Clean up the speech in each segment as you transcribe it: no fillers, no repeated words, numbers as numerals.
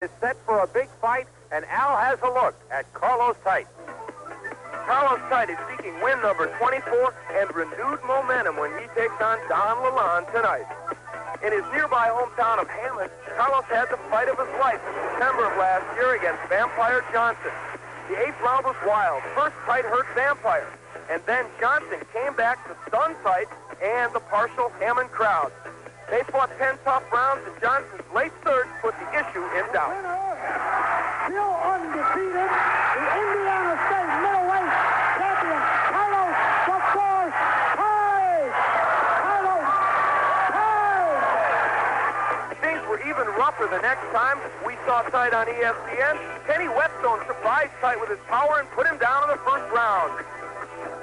is set for a big fight, and Al has a look at Carlos Tite. Carlos Tite is seeking win number 24 and renewed momentum when he takes on Donny Lalonde tonight. In his nearby hometown of Hammond, Carlos had the fight of his life in September of last year against Vampire Johnson. The 8th round was wild. First, Tite hurt Vampire, and then Johnson came back to stun Tite and the partial Hammond crowd. They fought 10 tough rounds, and Johnson's late third put the issue in doubt. Still undefeated, the Indiana State middleweight champion, Carlos the Fourth Tite! Carlos Tite! Things were even rougher the next time we saw Tite on ESPN. Kenny Whetstone surprised Tite with his power and put him down in the first round.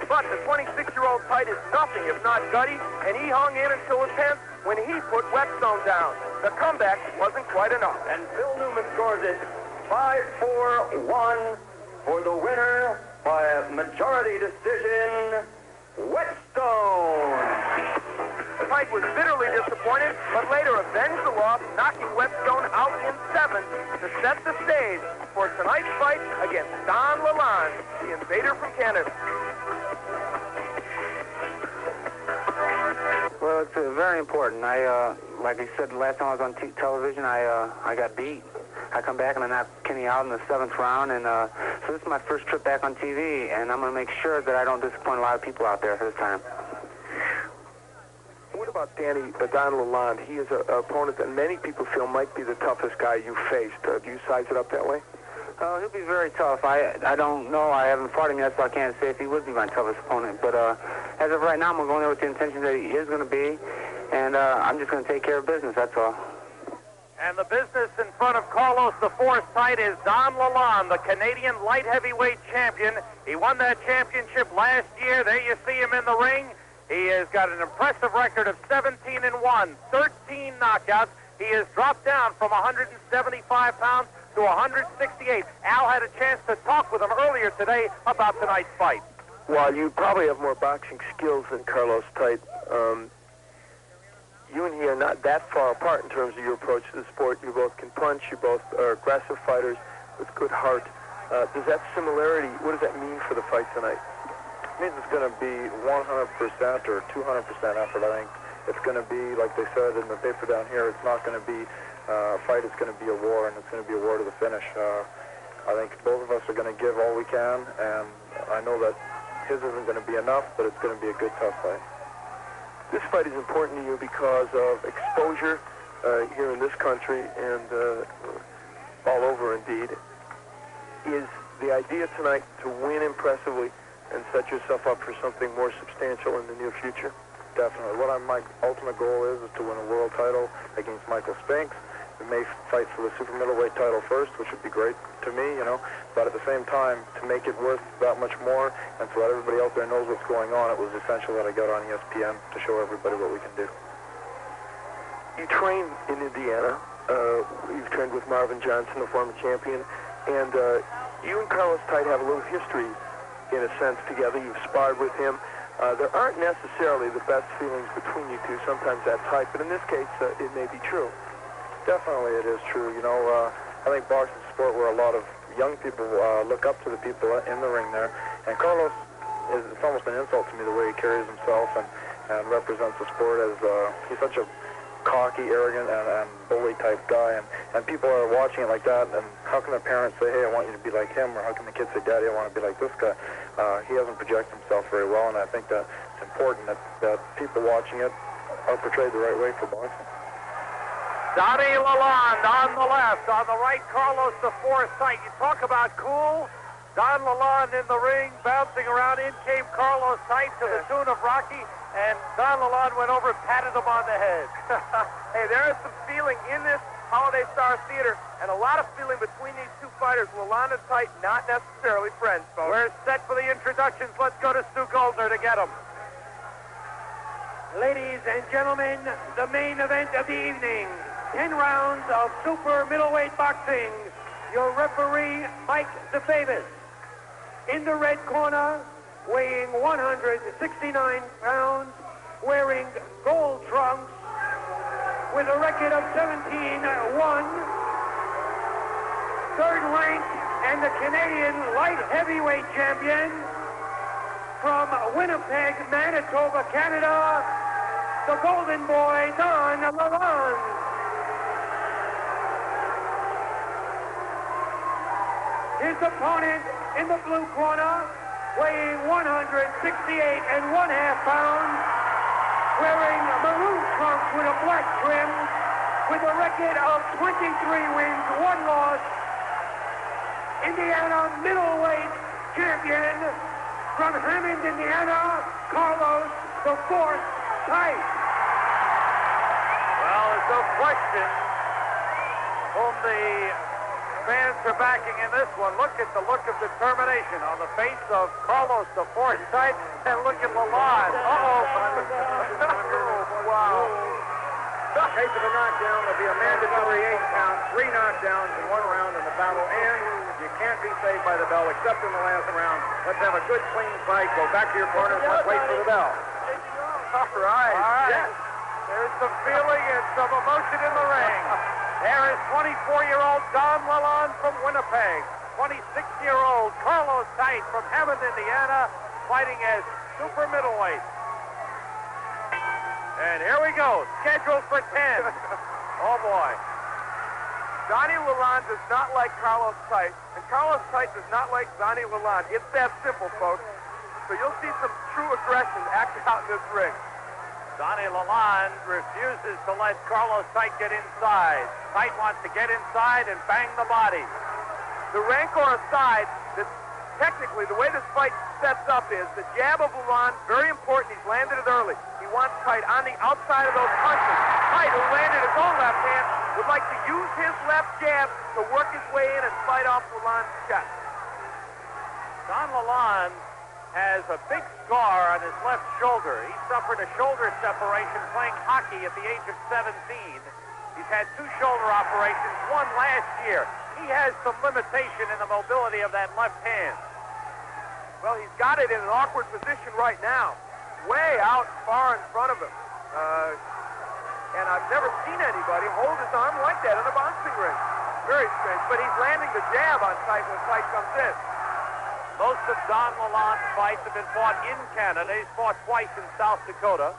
But the 26-year-old Tite is nothing if not gutty, and he hung in until the 10th when he put Whetstone down. The comeback wasn't quite enough. And Phil Newman scores it 5-4-1 for the winner by a majority decision, Whetstone. Tite was bitterly disappointed, but later avenged the loss, knocking Whetstone out in 7 to set the stage for tonight's fight against Donny Lalonde, the invader from Canada. Well, it's very important. Like I said, the last time I was on television, I got beat. I come back and I knocked Kenny out in the 7th round, and so this is my first trip back on TV, and I'm going to make sure that I don't disappoint a lot of people out there this time. What about Donny Lalonde? He is an opponent that many people feel might be the toughest guy you faced. Do you size it up that way? He'll be very tough. I don't know. I haven't fought him yet, so I can't say if he would be my toughest opponent. But as of right now, I'm going there with the intention that he is going to be, and I'm just going to take care of business, that's all. And the business in front of Carlos the Fourth Tite is Donny Lalonde, the Canadian light heavyweight champion. He won that championship last year. There you see him in the ring. He has got an impressive record of 17-1, 13 knockouts. He has dropped down from 175 pounds to 168. Al had a chance to talk with him earlier today about tonight's fight. While you probably have more boxing skills than Carlos Tite, you and he are not that far apart in terms of your approach to the sport. You both can punch. You both are aggressive fighters with good heart. Does that similarity, what does that mean for the fight tonight? It means it's going to be 100% or 200% effort. I think it's going to be, like they said in the paper down here, it's not going to be a fight, it's going to be a war, and it's going to be a war to the finish. I think both of us are going to give all we can, and I know that his isn't going to be enough, but it's going to be a good, tough fight. This fight is important to you because of exposure here in this country and all over, indeed. Is the idea tonight to win impressively and set yourself up for something more substantial in the near future? Definitely. My ultimate goal is to win a world title against Michael Spinks. We may fight for the super middleweight title first, which would be great to me, but at the same time, to make it worth that much more and to let everybody out there knows what's going on, it was essential that I got on ESPN to show everybody what we can do. You train in Indiana. You've trained with Marvin Johnson, the former champion, and you and Carlos Tite have a little history, in a sense, together. You've sparred with him. There aren't necessarily the best feelings between you two. Sometimes that's hype, but in this case, it may be true. Definitely it is true. I think boxing is a sport where a lot of young people look up to the people in the ring there. And Carlos, it's almost an insult to me the way he carries himself and represents the sport as he's such a cocky, arrogant, and bully type guy. And people are watching it like that. And how can their parents say, hey, I want you to be like him? Or how can the kids say, Daddy, I want to be like this guy? He doesn't project himself very well, and I think that it's important that people watching it are portrayed the right way for boxing. Donny Lalonde on the left, on the right, Carlos the Fourth Tite. You talk about cool. Donny Lalonde in the ring, bouncing around. In came Carlos Tite to the tune of Rocky, and Donny Lalonde went over and patted him on the head. Hey, there is some feeling in this Holiday Star Theater, and a lot of feeling between these two fighters. Lalonde and Tite, not necessarily friends, folks. We're set for the introductions. Let's go to Stu Goldner to get them. Ladies and gentlemen, the main event of the evening. 10 rounds of super middleweight boxing. Your referee, Mike DeFavis. In the red corner, weighing 169 pounds, wearing gold trunks, with a record of 17-1, third ranked and the Canadian light heavyweight champion from Winnipeg, Manitoba, Canada, the Golden Boy, Donny Lalonde. His opponent in the blue corner, weighing 168.5 pounds, wearing maroon trunks with a black trim, with a record of 23 wins, 1 loss, Indiana middleweight champion from Hammond, Indiana, Carlos the Fourth Tite. Well, there's no question whom the fans are backing in this one. Look at the look of determination on the face of Carlos the Fourth Tite, and look at Lalonde. Wow. In case of a knockdown, there'll be a mandatory 8 count, 3 knockdowns in 1 round in the battle, and you can't be saved by the bell except in the last round. Let's have a good, clean fight. Go back to your corners. Let's wait for the bell. All right. Yes. There's some feeling and some emotion in the ring. There is 24-year-old Donny Lalonde from Winnipeg, 26-year-old Carlos Tite from Hammond, Indiana, fighting as super middleweight. And here we go, scheduled for 10. Oh, boy. Donny Lalonde does not like Carlos Tite, and Carlos Tite does not like Donny Lalonde. It's that simple, folks. So you'll see some true aggression acted out in this ring. Donny Lalonde refuses to let Carlos Tite get inside. Tite wants to get inside and bang the body. The rancor aside, technically the way this fight sets up is the jab of Lalonde, very important. He's landed it early. He wants Tite on the outside of those punches. Tite, who landed his own left hand, would like to use his left jab to work his way in and fight off Lalonde's chest. Donny Lalonde has a big scar on his left shoulder. He suffered a shoulder separation playing hockey at the age of 17. He's had 2 shoulder operations, 1 last year. He has some limitation in the mobility of that left hand. Well, he's got it in an awkward position right now, way out far in front of him. And I've never seen anybody hold his arm like that in a boxing ring. Very strange, but he's landing the jab on Tite when Tite comes in. Most of Donny Lalonde's fights have been fought in Canada. He's fought twice in South Dakota.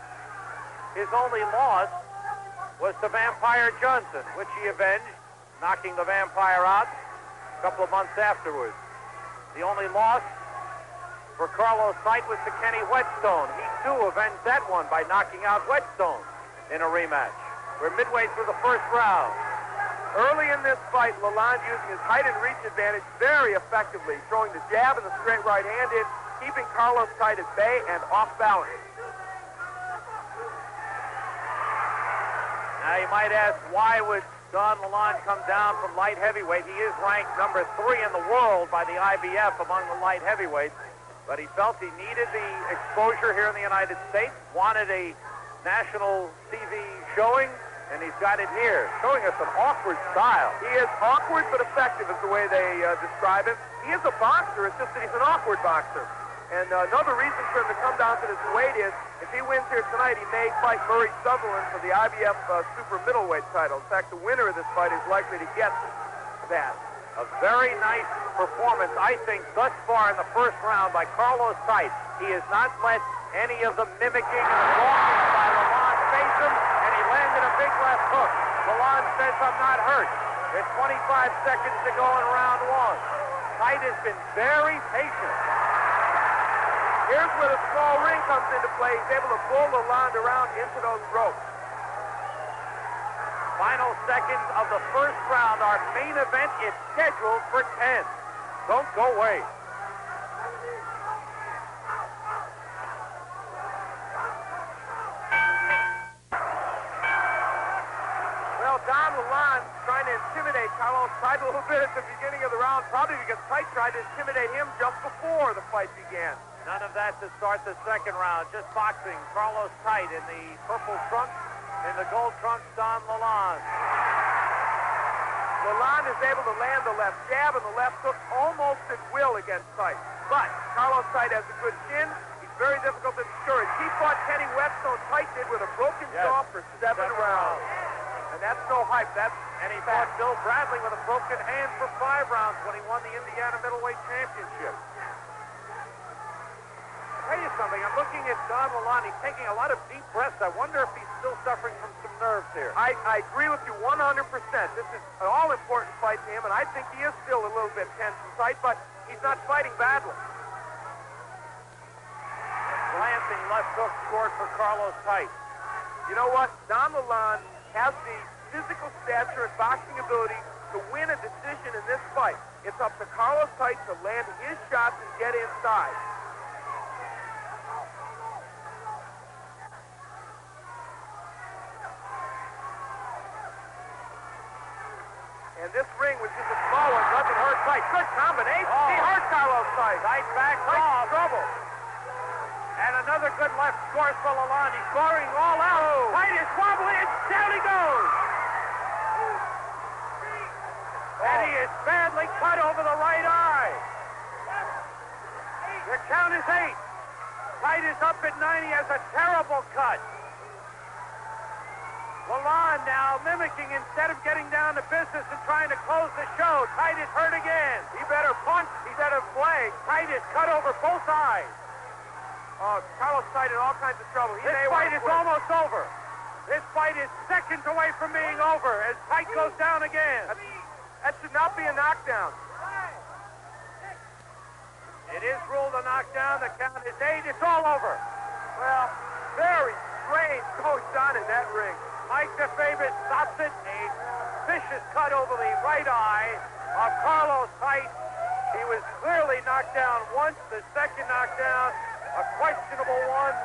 His only loss was to Vampire Johnson, which he avenged, knocking the Vampire out a couple of months afterwards. The only loss for Carlos Tite was to Kenny Whetstone. He, too, avenged that one by knocking out Whetstone in a rematch. We're midway through the first round. Early in this fight, Lalonde using his height and reach advantage very effectively, throwing the jab and the straight right hand in, keeping Carlos Tite at bay and off balance. Now, you might ask, why would Donny Lalonde come down from light heavyweight? He is ranked number 3 in the world by the IBF among the light heavyweights, but he felt he needed the exposure here in the United States, wanted a national TV showing, and he's got it here, showing us an awkward style. He is awkward but effective is the way they describe him. He is a boxer, it's just that he's an awkward boxer. And another reason for him to come down to this weight is, if he wins here tonight, he may fight Murray Sutherland for the IBF super middleweight title. In fact, the winner of this fight is likely to get that. A very nice performance, I think, thus far in the first round by Carlos Tite. He has not let any of the mimicking and the walking by Lalonde face him, and he landed a big left hook. Lalonde says, I'm not hurt. There's 25 seconds to go in round 1. Tite has been very patient. Here's where the small ring comes into play. He's able to pull Lalonde around into those ropes. Final seconds of the first round. Our main event is scheduled for 10. Don't go away. Well, Donny Lalonde trying to intimidate Carlos Tite a little bit at the beginning of the round, probably because Tite tried to intimidate him just before the fight began. None of that to start the second round. Just boxing. Carlos Tite in the purple trunks. In the gold trunks, Donny Lalonde. Lalonde is able to land the left jab and the left hook almost at will against Tite. But Carlos Tite has a good chin. He's very difficult to discourage. He fought Kenny Whetstone. Tite did with a broken jaw for 7 rounds. And that's no hype. That's And he fought Bill Bradley with a broken hand for 5 rounds when he won the Indiana Middleweight Championship. I'll tell you something, I'm looking at Don Lalonde. He's taking a lot of deep breaths. I wonder if he's still suffering from some nerves here. I agree with you 100%. This is an all-important fight to him, and I think he is still a little bit tense and tight, but he's not fighting badly. Glancing left hook scored for Carlos Tite. You know what? Don Lalonde has the physical stature and boxing ability to win a decision in this fight. It's up to Carlos Tite to land his shots and get inside. And this ring, which is a small one, doesn't hurt Tite. Good combination. Oh. He hurt Carlos Tite. Tite backs Tite's off. in trouble. And another good left scores for Lalonde. He's scoring all out. Oh. Tite is wobbling, and down he goes. And he is badly cut over the right eye. The count is 8. Tite is up at 9. He has a terrible cut. Lalonde now mimicking instead of getting down to business and trying to close the show. Tite is hurt again. He better punch. He better play. Tite is cut over both eyes. Carlos Tite in all kinds of trouble. This fight is almost over. This fight is seconds away from being over as Tite goes down again. That should not be a knockdown. It is ruled a knockdown. The count is 8. It's all over. Well, very strange goes on in that ring. Mike DeFavis stops it. A vicious cut over the right eye of Carlos Tite. He was clearly knocked down once. The second knockdown, a questionable one.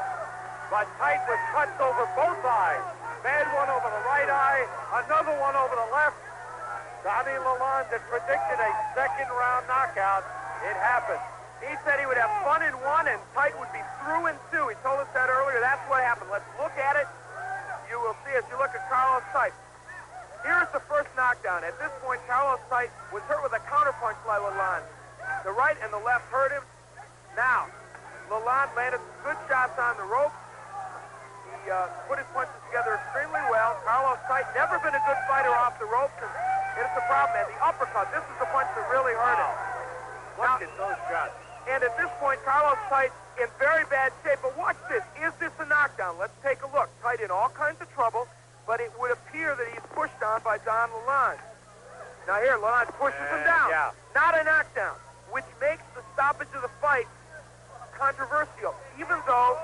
But Tite was cut over both eyes. Bad one over the right eye, another one over the left. Donny Lalonde had predicted a second-round knockout. It happened. He said he would have fun in 1 and Tite would be through in 2. He told us that earlier. That's what happened. Let's look at it. You will see as you look at Carlos Tite. Here's the first knockdown. At this point, Carlos Tite was hurt with a counterpunch by Lalonde. The right and the left hurt him. Now, Lalonde landed some good shots on the rope. He put his punches together extremely well. Carlos Tite never been a good fighter off the ropes. And it's the problem, man. The uppercut. This is the punch that really hurt him. Look at those shots. And at this point, Carlos Tite in very bad shape. But watch this. Is this a knockdown? Let's take a look. Tite in all kinds of trouble, but it would appear that he's pushed on by Don Lalonde. Now here, Lalonde pushes him down. Yeah. Not a knockdown, which makes the stoppage of the fight controversial. Even though,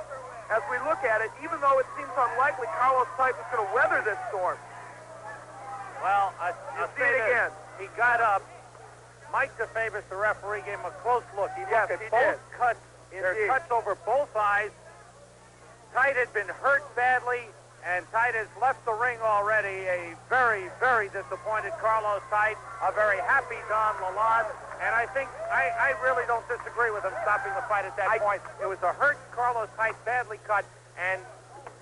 as we look at it, even though it seems unlikely Carlos Tite was going to weather this storm. Well, I'll see say it this. again. He got up. Mike DeFavis, the referee, gave him a close look. He Yes, looked at he both did. cuts. There are Indeed. cuts over both eyes. Tite had been hurt badly, and Tite has left the ring already. A very, very disappointed Carlos Tite, a very happy Don Lalonde, and I think I really don't disagree with him stopping the fight at that point. It was a hurt Carlos Tite, badly cut, and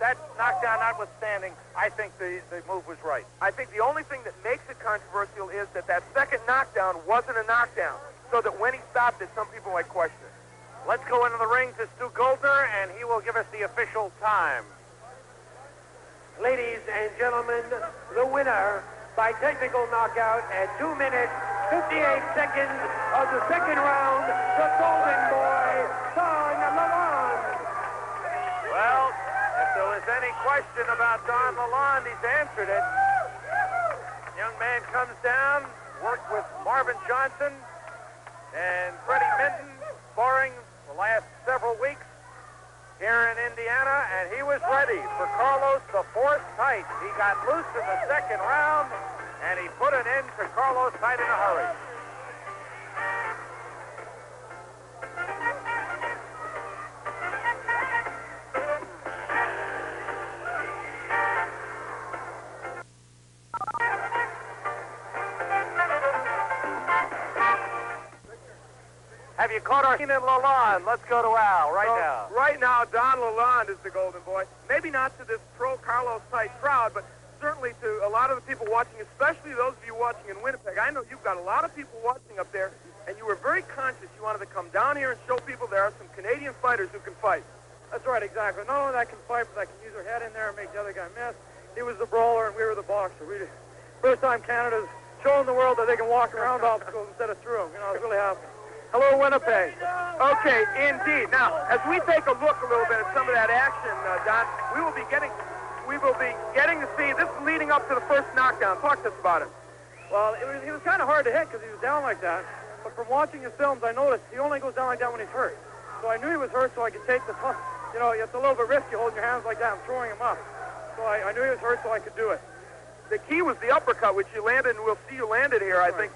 that knockdown notwithstanding, I think the move was right. I think the only thing that makes it controversial is that second knockdown wasn't a knockdown, so that when he stopped it, some people might question it. Let's go into the ring to Stu Goldner, and he will give us the official time. Ladies and gentlemen, the winner by technical knockout at 2 minutes, 58 seconds of the second round, the Golden Boy, Don Lalonde. Well, if there was any question about Don Lalonde, he's answered it. Young man comes down, worked with Marvin Johnson and Freddie Minton, sparring the last several weeks here in Indiana, and he was ready for Carlos the Fourth Tite. He got loose in the second round, and he put an end to Carlos Tite in a hurry. Have you caught our Lalonde? Let's go to Al now. Right now, Don Lalonde is the Golden Boy. Maybe not to this pro-Carlos Tite crowd, but certainly to a lot of the people watching, especially those of you watching in Winnipeg. I know you've got a lot of people watching up there, and you were very conscious. You wanted to come down here and show people there are some Canadian fighters who can fight. That's right, exactly. Not only that can fight, but that can use her head in there and make the other guy miss. He was the brawler, and we were the boxer. First time Canada's showing the world that they can walk around obstacles instead of through them. You know, I was really happy. Hello, Winnipeg. Okay, indeed. Now, as we take a look a little bit at some of that action, Don, we will be getting to see, this is leading up to the first knockdown. Talk to us about it. Well, he was kind of hard to hit because he was down like that. But from watching his films, I noticed he only goes down like that when he's hurt. So I knew he was hurt, so I could take the, you know, it's a little bit risky holding your hands like that and throwing him up. So I knew he was hurt, so I could do it. The key was the uppercut, which you landed, and we'll see you landed here, I think.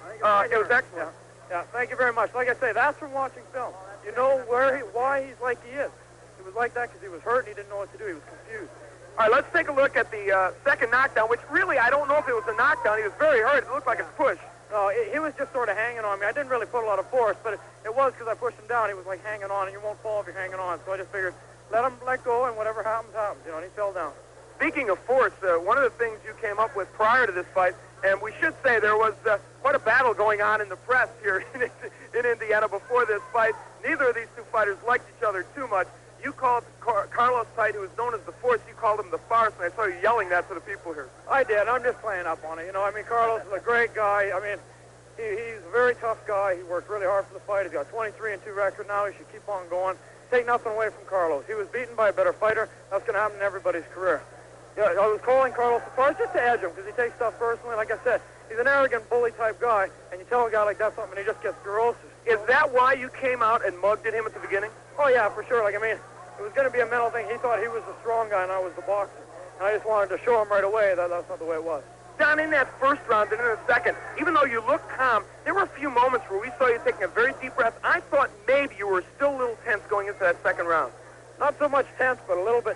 It was excellent. Yeah, thank you very much. Like I say, that's from watching film. You know why he's like he is. He was like that because he was hurt and he didn't know what to do. He was confused. All right, let's take a look at the second knockdown, which really, I don't know if it was a knockdown. He was very hurt. It looked like a push. No, he was just sort of hanging on me. I didn't really put a lot of force, but it was because I pushed him down. He was like hanging on, and you won't fall if you're hanging on. So I just figured, let go, and whatever happens, happens. You know, and he fell down. Speaking of force, one of the things you came up with prior to this fight, and we should say there was quite a battle going on in the press here in Indiana before this fight. Neither of these two fighters liked each other too much. You called Carlos Tite, who was known as the Force, you called him the Farce, and I saw you yelling that to the people here. I did. I'm just playing up on it. You know, I mean, Carlos is a great guy. I mean, he's a very tough guy. He worked really hard for the fight. He's got 23-2 record now. He should keep on going. Take nothing away from Carlos. He was beaten by a better fighter. That's going to happen in everybody's career. Yeah, I was calling Carlos the Farce just to edge him because he takes stuff personally. Like I said, he's an arrogant bully type guy, and you tell a guy like that something, and he just gets ferocious. Is that why you came out and mugged at him at the beginning? Oh, yeah, for sure. Like, I mean, it was going to be a mental thing. He thought he was the strong guy, and I was the boxer. And I just wanted to show him right away that that's not the way it was. Down in that first round and in the second, even though you looked calm, there were a few moments where we saw you taking a very deep breath. I thought maybe you were still a little tense going into that second round. Not so much tense, but a little bit,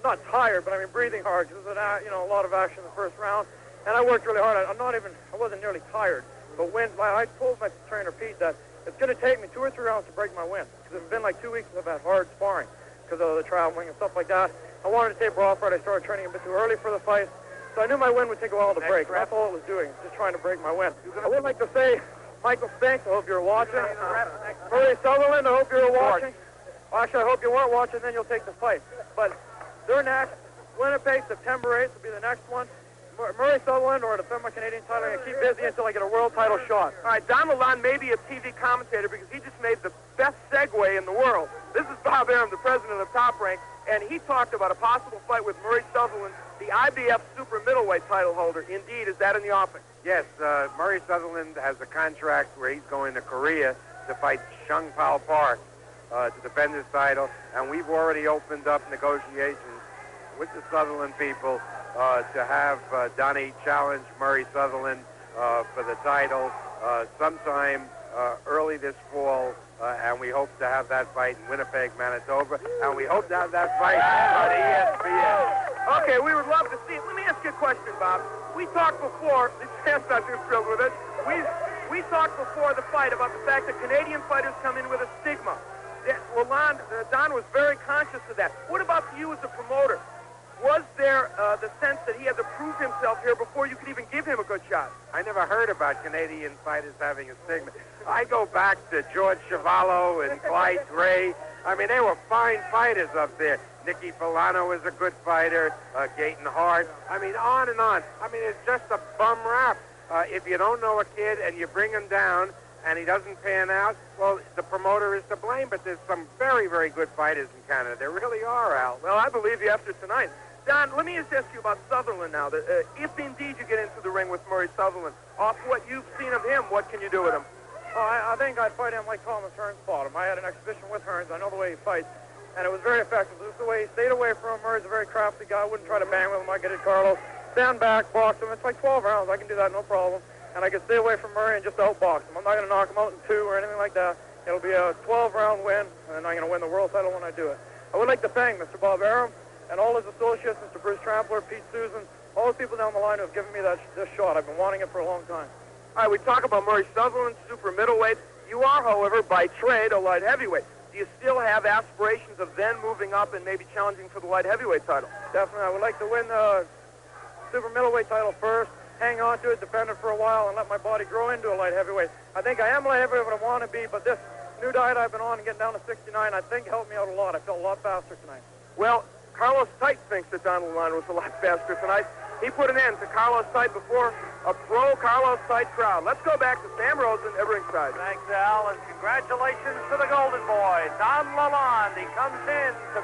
not tired, but I mean breathing hard. Because you know, a lot of action in the first round, and I worked really hard. I wasn't nearly tired. But I told my trainer Pete that it's going to take me 2 or 3 rounds to break my win. Because it's been like 2 weeks since I've had hard sparring because of the traveling and stuff like that. I wanted to taper off right. I started training a bit too early for the fight. So I knew my win would take a while to break. That's all it was doing, just trying to break my win. I would like to say, Michael Spinks, I hope you're watching. Murray Sutherland, I hope you're watching. Well, actually, I hope you weren't watching, then you'll take the fight. But they're next. Winnipeg, September 8th will be the next one. Murray Sutherland or defend my Canadian title. I'm going to keep busy until I get a world title shot. All right, Donny Lalonde may be a TV commentator because he just made the best segue in the world. This is Bob Arum, the president of Top Rank, and he talked about a possible fight with Murray Sutherland, the IBF super middleweight title holder. Indeed, is that in the offing? Yes, Murray Sutherland has a contract where he's going to Korea to fight Shung Pao Park to defend his title, and we've already opened up negotiations with the Sutherland people to have Donny challenge Murray Sutherland for the title sometime early this fall, and we hope to have that fight in Winnipeg, Manitoba, and we hope to have that fight on ESPN. Okay, we would love to see it. Let me ask you a question, Bob. We talked before, Sam's not too thrilled with it, we talked before the fight about the fact that Canadian fighters come in with a stigma. Lalonde, Don was very conscious of that. What about you as a promoter? Was there the sense that he had to prove himself here before you could even give him a good shot? I never heard about Canadian fighters having a stigma. I go back to George Chuvalo and Clyde Gray. I mean, they were fine fighters up there. Nicky Filano is a good fighter, Gaten Hart. I mean, on and on. I mean, it's just a bum rap. If you don't know a kid and you bring him down and he doesn't pan out, well, the promoter is to blame, but there's some very, very good fighters in Canada. There really are, Al. Well, I believe you after tonight. Don, let me just ask you about Sutherland now. If indeed you get into the ring with Murray Sutherland, off what you've seen of him, what can you do with him? Oh, I think I'd fight him like Thomas Hearns fought him. I had an exhibition with Hearns. I know the way he fights, and it was very effective. Just the way he stayed away from him. Murray's a very crafty guy. I wouldn't try to bang with him like I did Carlos. Stand back, box him. It's like 12 rounds. I can do that, no problem. And I can stay away from Murray and just outbox him. I'm not going to knock him out in 2 or anything like that. It'll be a 12-round win, and I'm going to win the world title when I do it. I would like to thank Mr. Bob Arum and all his associates, Mr. Bruce Trampler, Pete Susan, all the people down the line who have given me this shot. I've been wanting it for a long time. All right, we talk about Murray Sutherland, super middleweight. You are, however, by trade, a light heavyweight. Do you still have aspirations of then moving up and maybe challenging for the light heavyweight title? Definitely. I would like to win the super middleweight title first, hang on to it, defend it for a while, and let my body grow into a light heavyweight. I think I am light heavyweight what I want to be, but this new diet I've been on and getting down to 69, I think helped me out a lot. I felt a lot faster tonight. Well, Carlos Tite thinks that Donny Lalonde was a lot faster tonight. He put an end to Carlos Tite before a pro-Carlos Tite crowd. Let's go back to Sam Rosen at ringside. Thanks, Al, and congratulations to the Golden Boy. Don Lalonde, he comes in to